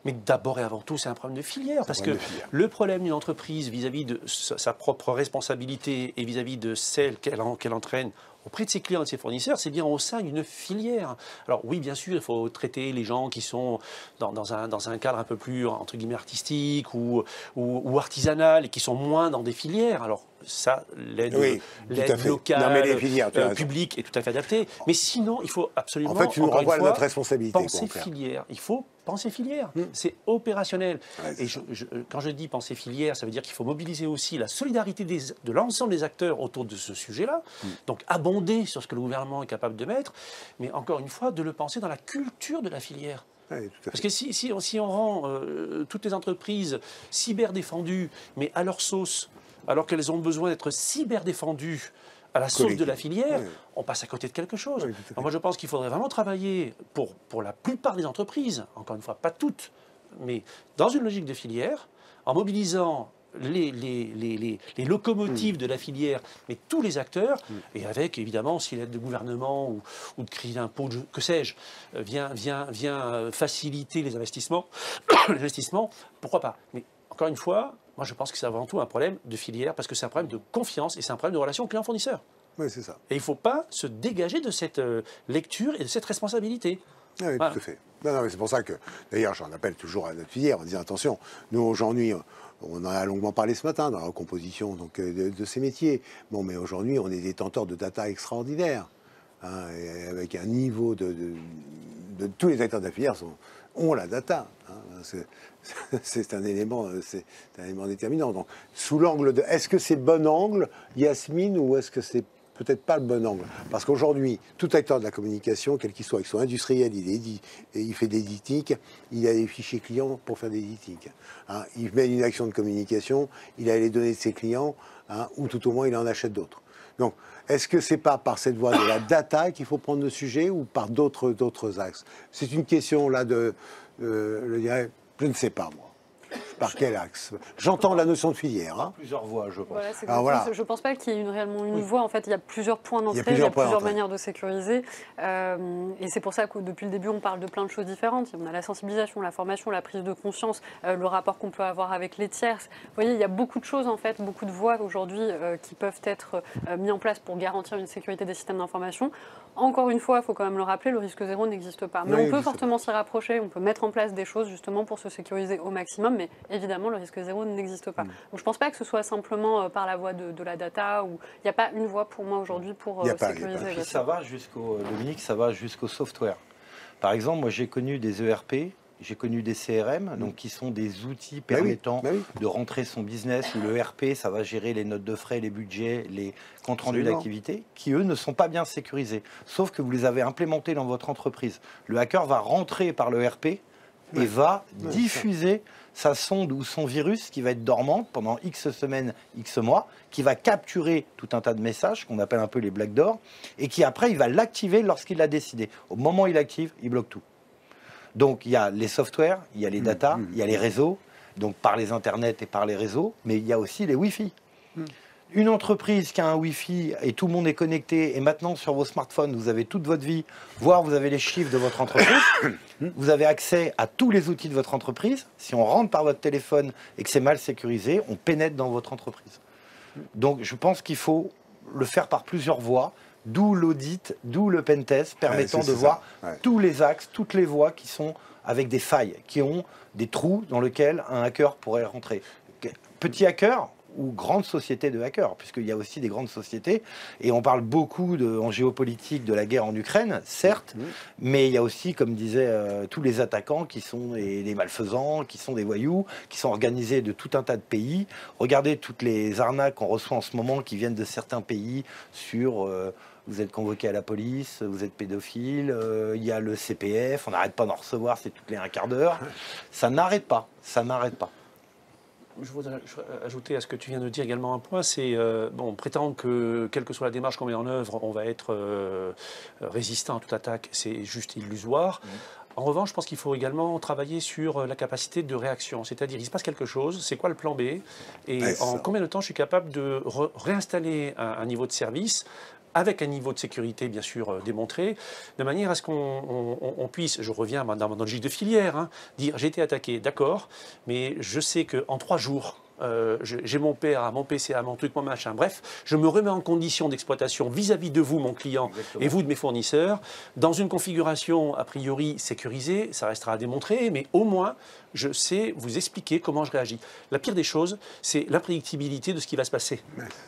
Mais d'abord et avant tout, c'est un problème de filière. Parce que le problème d'une entreprise vis-à-vis de sa propre responsabilité et vis-à-vis de celle qu'elle entraîne auprès de ses clients et de ses fournisseurs, c'est bien au sein d'une filière. Alors oui, bien sûr, il faut traiter les gens qui sont dans un cadre un peu plus, entre guillemets, artistique ou artisanal et qui sont moins dans des filières. Alors ça, l'aide locale, publique est tout à fait adaptée. Mais sinon, il faut absolument, en fait, tu nous renvoies à notre responsabilité. Penser filière. Il faut penser filière. C'est opérationnel. Et quand je dis penser filière, ça veut dire qu'il faut mobiliser aussi la solidarité de l'ensemble des acteurs autour de ce sujet-là. Donc abonder sur ce que le gouvernement est capable de mettre, mais encore une fois, de le penser dans la culture de la filière. Oui, parce que si on rend toutes les entreprises cyber-défendues, mais à leur sauce, alors qu'elles ont besoin d'être cyber-défendues à la sauce de la filière, on passe à côté de quelque chose. Oui, moi, je pense qu'il faudrait vraiment travailler pour la plupart des entreprises, encore une fois, pas toutes, mais dans une logique de filière, en mobilisant les locomotives de la filière, mais tous les acteurs, et avec évidemment, si l'aide de gouvernement ou de crédit d'impôt, que sais-je, vient faciliter les investissements, pourquoi pas. Mais encore une fois, moi je pense que c'est avant tout un problème de filière, parce que c'est un problème de confiance et c'est un problème de relation client-fournisseur. Oui, c'est ça. Et il ne faut pas se dégager de cette lecture et de cette responsabilité. Oui, voilà. Tout à fait. Non, mais c'est pour ça que, d'ailleurs, j'en appelle toujours à notre filière en disant, attention, nous aujourd'hui, on en a longuement parlé ce matin dans la recomposition donc, de ces métiers. Bon, mais aujourd'hui, on est détenteurs de data extraordinaires, hein, et avec un niveau de tous les acteurs de la filière ont la data. Hein, c'est un élément déterminant. Donc, sous l'angle de, est-ce que c'est le bon angle, Yasmine, ou est-ce que c'est peut-être pas le bon angle? Parce qu'aujourd'hui, tout acteur de la communication, quel qu'il soit industriel, il fait des DITIC, il a des fichiers clients pour faire des DITIC. Hein, il met une action de communication, il a les données de ses clients, hein, ou tout au moins il en achète d'autres. Donc, est-ce que c'est pas par cette voie de la data qu'il faut prendre le sujet ou par d'autres axes? C'est une question là je ne sais pas moi. Par quel axe? J'entends la notion de filière. Hein. Plusieurs voies, je pense. Voilà, je ne pense pas qu'il y ait réellement une voie. En fait, il y a plusieurs points d'entrée, il y a plusieurs manières de sécuriser. Et c'est pour ça que depuis le début, on parle de plein de choses différentes. On a la sensibilisation, la formation, la prise de conscience, le rapport qu'on peut avoir avec les tiers. Vous voyez, il y a beaucoup de choses, en fait, beaucoup de voies aujourd'hui qui peuvent être mises en place pour garantir une sécurité des systèmes d'information. Encore une fois, il faut quand même le rappeler, le risque zéro n'existe pas. Mais on peut fortement s'y rapprocher, on peut mettre en place des choses justement pour se sécuriser au maximum, mais évidemment, le risque zéro n'existe pas. Donc je ne pense pas que ce soit simplement par la voie de la data, ou il n'y a pas une voie pour moi aujourd'hui pour sécuriser. Puis ça va jusqu'au, Dominique, ça va jusqu'au software. Par exemple, moi j'ai connu des ERP, j'ai connu des CRM, donc qui sont des outils permettant de rentrer son business, où le ERP, ça va gérer les notes de frais, les budgets, les comptes rendus d'activité, qui eux ne sont pas bien sécurisés. Sauf que vous les avez implémentés dans votre entreprise. Le hacker va rentrer par le ERP et va diffuser sa sonde ou son virus qui va être dormante pendant X semaines, X mois, qui va capturer tout un tas de messages qu'on appelle un peu les black doors, et qui après il va l'activer lorsqu'il l'a décidé. Au moment où il active, il bloque tout. Donc il y a les softwares, il y a les data, il y a les réseaux, donc par les internets et par les réseaux, mais il y a aussi les Wi-Fi. Une entreprise qui a un Wi-Fi et tout le monde est connecté, et maintenant sur vos smartphones, vous avez toute votre vie, voire vous avez les chiffres de votre entreprise, vous avez accès à tous les outils de votre entreprise. Si on rentre par votre téléphone et que c'est mal sécurisé, on pénètre dans votre entreprise. Donc je pense qu'il faut le faire par plusieurs voies, d'où l'audit, d'où le pentest, permettant de voir tous les axes, toutes les voies qui sont avec des failles, qui ont des trous dans lesquels un hacker pourrait rentrer. Petit hacker ou grande société de hackers, puisqu'il y a aussi des grandes sociétés, et on parle beaucoup en géopolitique de la guerre en Ukraine, certes, mais il y a aussi, comme disaient tous les attaquants qui sont des malfaisants, qui sont des voyous, qui sont organisés de tout un tas de pays. Regardez toutes les arnaques qu'on reçoit en ce moment qui viennent de certains pays sur... vous êtes convoqué à la police, vous êtes pédophile, il y a le CPF, on n'arrête pas d'en recevoir, c'est toutes les un quart d'heure. Ça n'arrête pas, ça n'arrête pas. Je voudrais ajouter à ce que tu viens de dire également un point, c'est, on prétend que, quelle que soit la démarche qu'on met en œuvre, on va être résistant à toute attaque, c'est juste illusoire. En revanche, je pense qu'il faut également travailler sur la capacité de réaction, c'est-à-dire il se passe quelque chose, c'est quoi le plan B, et en combien de temps je suis capable de réinstaller un niveau de service avec un niveau de sécurité, bien sûr, démontré, de manière à ce qu'on puisse, je reviens dans le logique de filière, dire j'ai été attaqué, d'accord, mais je sais qu'en 3 jours, j'ai mon PA, mon PCA, mon truc, mon machin, bref, je me remets en condition d'exploitation vis-à-vis de vous, mon client, et vous de mes fournisseurs, dans une configuration a priori sécurisée, ça restera à démontrer, mais au moins, je sais vous expliquer comment je réagis. La pire des choses, c'est l'imprédictibilité de ce qui va se passer.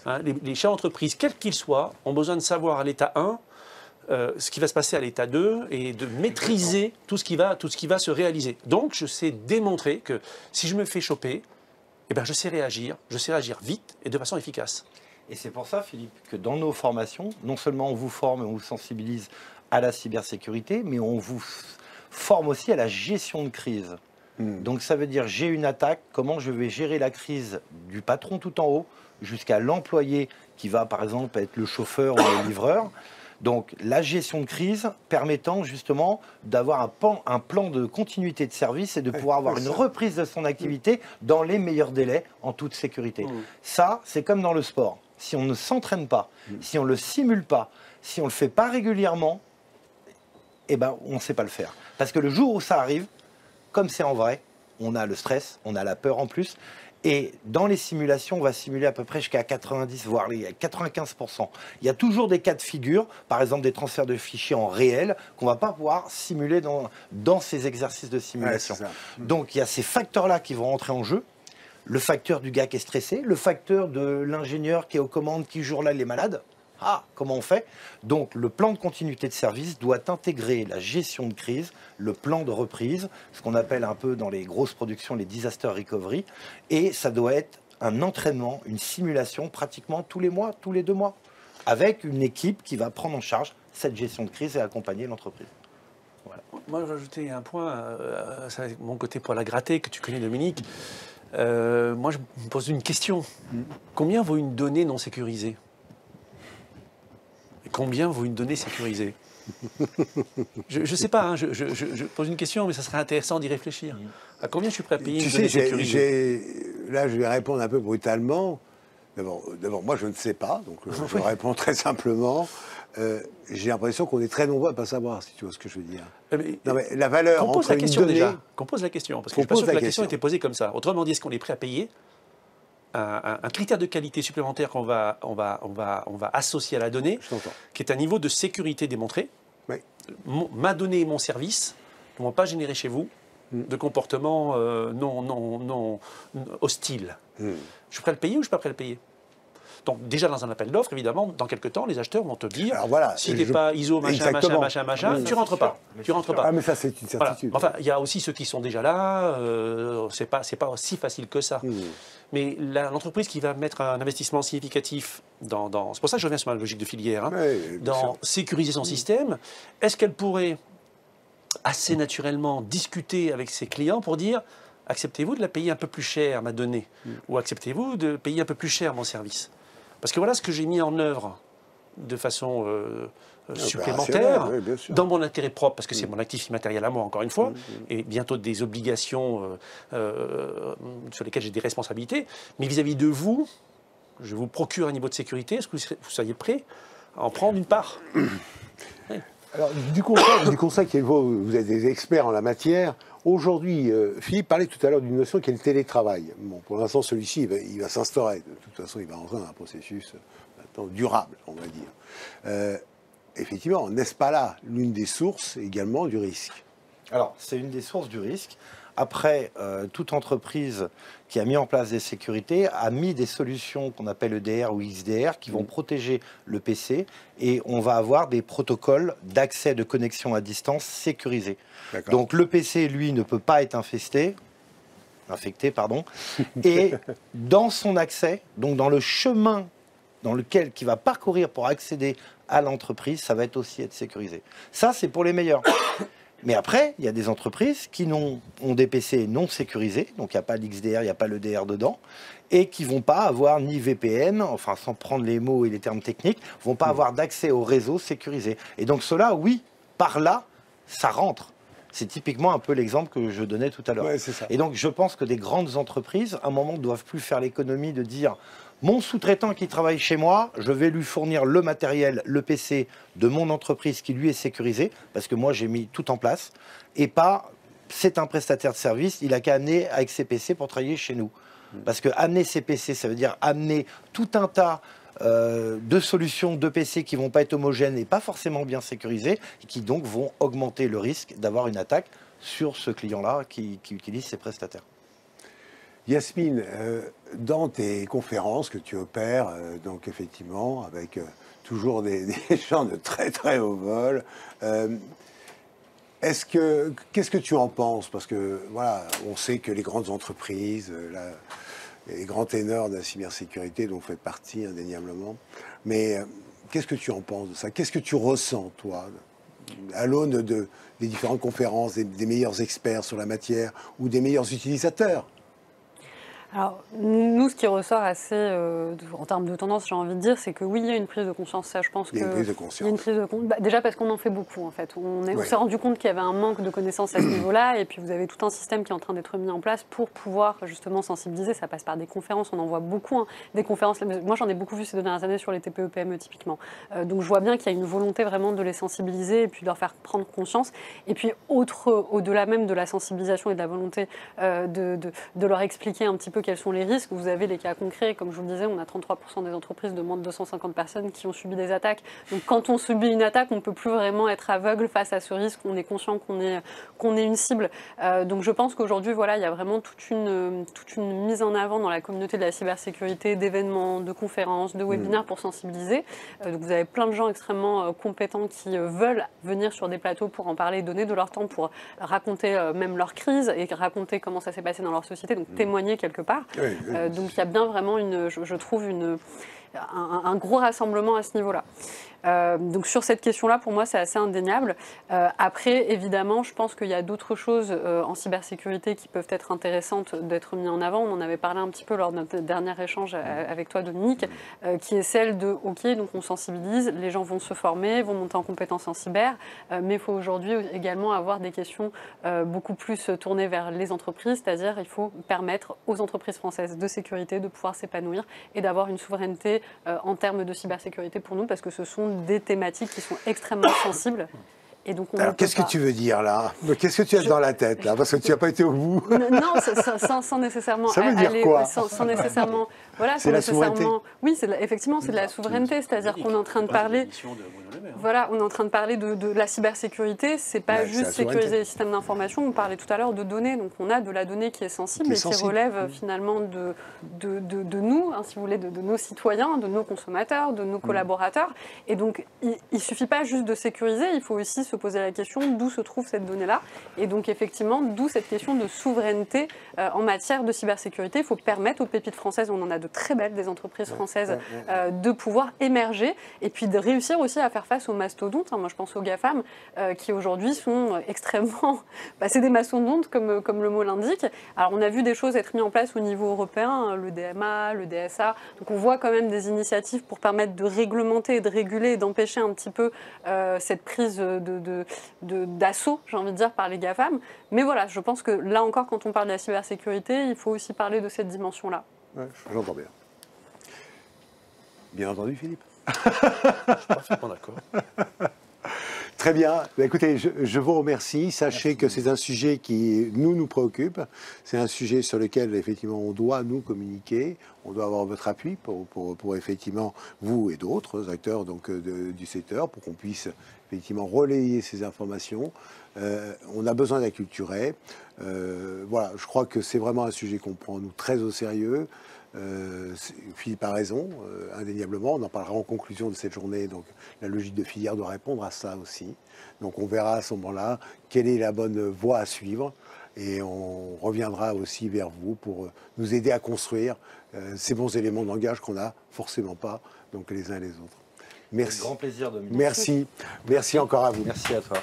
Hein, les chefs d'entreprise, quels qu'ils soient, ont besoin de savoir à l'état 1 ce qui va se passer à l'état 2 et de maîtriser tout ce qui va se réaliser. Donc, je sais démontrer que si je me fais choper, eh ben, je sais réagir vite et de façon efficace. Et c'est pour ça, Philippe, que dans nos formations, non seulement on vous forme et on vous sensibilise à la cybersécurité, mais on vous forme aussi à la gestion de crise. Donc ça veut dire, j'ai une attaque, comment je vais gérer la crise du patron tout en haut jusqu'à l'employé qui va, par exemple, être le chauffeur ou le livreur. Donc la gestion de crise permettant justement d'avoir un plan de continuité de service et de pouvoir avoir une reprise de son activité dans les meilleurs délais en toute sécurité. Ça, c'est comme dans le sport. Si on ne s'entraîne pas, si on ne le simule pas, si on ne le fait pas régulièrement, eh ben, on ne sait pas le faire. Parce que le jour où ça arrive, comme c'est en vrai, on a le stress, on a la peur en plus. Et dans les simulations, on va simuler à peu près jusqu'à 90, voire 95%. Il y a toujours des cas de figure, par exemple des transferts de fichiers en réel, qu'on ne va pas pouvoir simuler dans ces exercices de simulation. Ouais, donc il y a ces facteurs-là qui vont rentrer en jeu. Le facteur du gars qui est stressé, le facteur de l'ingénieur qui est aux commandes, qui jour-là il est malade. Ah, comment on fait? Donc le plan de continuité de service doit intégrer la gestion de crise, le plan de reprise, ce qu'on appelle un peu dans les grosses productions les disaster recovery, et ça doit être un entraînement, une simulation pratiquement tous les mois, tous les 2 mois, avec une équipe qui va prendre en charge cette gestion de crise et accompagner l'entreprise. Voilà. Moi, je vais rajouter un point, c'est mon côté pour la gratter que tu connais, Dominique. Moi, je me pose une question. Combien vaut une donnée non sécurisée? Combien vaut une donnée sécurisée? Je ne sais pas, hein, je pose une question, mais ça serait intéressant d'y réfléchir. À combien je suis prêt à payer une donnée sécurisée? Là, je vais répondre un peu brutalement. D'abord, moi, je ne sais pas, donc je réponds très simplement. J'ai l'impression qu'on est très nombreux à ne pas savoir, si tu vois ce que je veux dire. Non, mais la valeur qu'on pose entre la question une donnée... déjà. Qu'on pose la question, parce que je ne suis pas sûr que la question était posée comme ça. Autrement dit, est-ce qu'on est prêt à payer un critère de qualité supplémentaire qu'on va associer à la donnée, qui est un niveau de sécurité démontré. Oui. Ma donnée et mon service ne vont pas générer chez vous de comportements non hostiles. Je suis prêt à le payer ou je ne suis pas prêt à le payer? Donc déjà dans un appel d'offres, évidemment, dans quelques temps, les acheteurs vont te dire, voilà, si tu n'es pas ISO, machin, tu rentres pas. Tu rentres pas. Ah, mais ça, c'est une certitude. Voilà. Enfin, il y a aussi ceux qui sont déjà là, c'est pas si facile que ça. Mais l'entreprise qui va mettre un investissement significatif c'est pour ça que je reviens sur ma logique de filière, dans sécuriser son système, est-ce qu'elle pourrait assez naturellement discuter avec ses clients pour dire, acceptez-vous de la payer un peu plus cher, ma donnée, ou acceptez-vous de payer un peu plus cher mon service? Parce que voilà ce que j'ai mis en œuvre de façon supplémentaire, dans mon intérêt propre, parce que c'est mon actif immatériel à moi, encore une fois, et bientôt des obligations sur lesquelles j'ai des responsabilités. Mais vis-à-vis de vous, je vous procure un niveau de sécurité. Est-ce que vous seriez prêt à en prendre une part? Alors, du conseil vous êtes des experts en la matière. Aujourd'hui, Philippe parlait tout à l'heure d'une notion qui est le télétravail. Bon, pour l'instant, celui-ci, il va s'instaurer. De toute façon, il va rentrer dans un processus maintenant durable, on va dire. Effectivement, n'est-ce pas là l'une des sources également du risque? Alors, c'est une des sources du risque. Après, toute entreprise qui a mis en place des sécurités a mis des solutions qu'on appelle EDR ou XDR qui vont protéger le PC et on va avoir des protocoles d'accès de connexion à distance sécurisés. Donc le PC, lui, ne peut pas être infecté, et dans son accès, donc dans le chemin dans lequel il va parcourir pour accéder à l'entreprise, ça va aussi être sécurisé. Ça, c'est pour les meilleurs. Mais après, il y a des entreprises qui ont des PC non sécurisés, donc il n'y a pas l'XDR, il n'y a pas l'EDR dedans, et qui ne vont pas avoir ni VPN, enfin sans prendre les mots et les termes techniques, ne vont pas avoir d'accès au réseau sécurisé. Et donc cela, oui, par là, ça rentre. C'est typiquement un peu l'exemple que je donnais tout à l'heure. Ouais, c'est ça. Et donc je pense que des grandes entreprises, à un moment, ne doivent plus faire l'économie de dire mon sous-traitant qui travaille chez moi, je vais lui fournir le matériel, le PC de mon entreprise qui lui est sécurisé, parce que moi j'ai mis tout en place, et pas c'est un prestataire de service, il n'a qu'à amener avec ses PC pour travailler chez nous. Parce que amener ces PC, ça veut dire amener tout un tas de solutions de PC qui ne vont pas être homogènes et pas forcément bien sécurisées, et qui donc vont augmenter le risque d'avoir une attaque sur ce client-là qui utilise ces prestataires. Yasmine, dans tes conférences que tu opères, donc effectivement, avec toujours des gens de très très haut vol, qu'est-ce que tu en penses? Parce que voilà, on sait que les grandes entreprises, les grands ténors de la cybersécurité dont vous faites partie indéniablement, mais qu'est-ce que tu en penses de ça? Qu'est-ce que tu ressens, toi, à l'aune des différentes conférences, des meilleurs experts sur la matière ou des meilleurs utilisateurs? Alors, nous, ce qui ressort assez, en termes de tendance, j'ai envie de dire, c'est que oui, il y a une prise de conscience. Ça, je pense Il y a une que prise de conscience. il y a une prise de conscience. Déjà parce qu'on en fait beaucoup, en fait. On s'est rendu compte qu'il y avait un manque de connaissances à ce niveau-là. Et puis, vous avez tout un système qui est en train d'être mis en place pour pouvoir, justement, sensibiliser. Ça passe par des conférences. On en voit beaucoup, hein, des conférences. Moi, j'en ai beaucoup vu ces dernières années sur les TPE-PME, typiquement. Donc, je vois bien qu'il y a une volonté vraiment de les sensibiliser et puis de leur faire prendre conscience. Et puis, au-delà même de la sensibilisation et de la volonté de leur expliquer un petit peu quels sont les risques. Vous avez les cas concrets, comme je vous le disais, on a 33% des entreprises de moins de 250 personnes qui ont subi des attaques. Donc quand on subit une attaque, on ne peut plus vraiment être aveugle face à ce risque, on est conscient qu'on est une cible. Donc je pense qu'aujourd'hui, voilà, il y a vraiment toute une mise en avant dans la communauté de la cybersécurité, d'événements, de conférences, de webinaires pour sensibiliser. Donc vous avez plein de gens extrêmement compétents qui veulent venir sur des plateaux pour en parler, donner de leur temps pour raconter même leur crise et raconter comment ça s'est passé dans leur société, donc témoigner quelque part. Oui. Donc il y a bien vraiment, je trouve, un gros rassemblement à ce niveau-là. Donc sur cette question-là, pour moi, c'est assez indéniable. Après, évidemment, je pense qu'il y a d'autres choses en cybersécurité qui peuvent être intéressantes d'être mises en avant. On en avait parlé un petit peu lors de notre dernier échange avec toi, Dominique, qui est celle de, OK, donc on sensibilise, les gens vont se former, vont monter en compétences en cyber, mais il faut aujourd'hui également avoir des questions beaucoup plus tournées vers les entreprises, c'est-à-dire il faut permettre aux entreprises françaises de sécurité de pouvoir s'épanouir et d'avoir une souveraineté en termes de cybersécurité pour nous, parce que ce sont des thématiques qui sont extrêmement sensibles. Et donc alors, qu'est-ce que tu veux dire là? Qu'est-ce que tu as dans la tête là? Parce que tu n'as pas été au bout. Non, sans nécessairement. Ça veut dire aller, quoi? Sans nécessairement. Voilà, c'est la souveraineté. Oui, effectivement, c'est de la souveraineté. C'est-à-dire qu'on est en train de parler. Voilà, on est en train de parler de la cybersécurité. C'est pas juste sécuriser les systèmes d'information. On parlait tout à l'heure de données. Donc on a de la donnée qui est sensible et qui relève finalement de nous, hein, si vous voulez, de nos citoyens, de nos consommateurs, de nos collaborateurs. Et donc il suffit pas juste de sécuriser. Il faut aussi se poser la question d'où se trouve cette donnée-là. Et donc effectivement, d'où cette question de souveraineté en matière de cybersécurité. Il faut permettre aux pépites françaises, on en a de très belles, des entreprises françaises, de pouvoir émerger et puis de réussir aussi à faire face aux mastodontes. Moi, je pense aux GAFAM qui aujourd'hui sont extrêmement... c'est des mastodontes comme le mot l'indique. Alors, on a vu des choses être mises en place au niveau européen, le DMA, le DSA. Donc, on voit quand même des initiatives pour permettre de réglementer et de réguler et d'empêcher un petit peu cette prise d'assaut, j'ai envie de dire, par les GAFAM. Mais voilà, je pense que là encore, quand on parle de la cybersécurité, il faut aussi parler de cette dimension-là. Ouais, j'entends bien. Bien entendu, Philippe. Je suis parfaitement d'accord. Très bien. Écoutez, je vous remercie. Sachez que c'est un sujet qui nous préoccupe. C'est un sujet sur lequel, effectivement, on doit nous communiquer. On doit avoir votre appui pour effectivement, vous et d'autres acteurs donc, du secteur, pour qu'on puisse effectivement relayer ces informations. On a besoin d'acculturer. Voilà, je crois que c'est vraiment un sujet qu'on prend, nous, très au sérieux. Philippe a raison, indéniablement. On en parlera en conclusion de cette journée. Donc, la logique de filière doit répondre à ça aussi. Donc, on verra à ce moment-là quelle est la bonne voie à suivre. Et on reviendra aussi vers vous pour nous aider à construire ces bons éléments de langage qu'on n'a forcément pas, donc les uns et les autres. Merci. Avec grand plaisir, Dominique. Merci. Merci encore à vous. Merci à toi.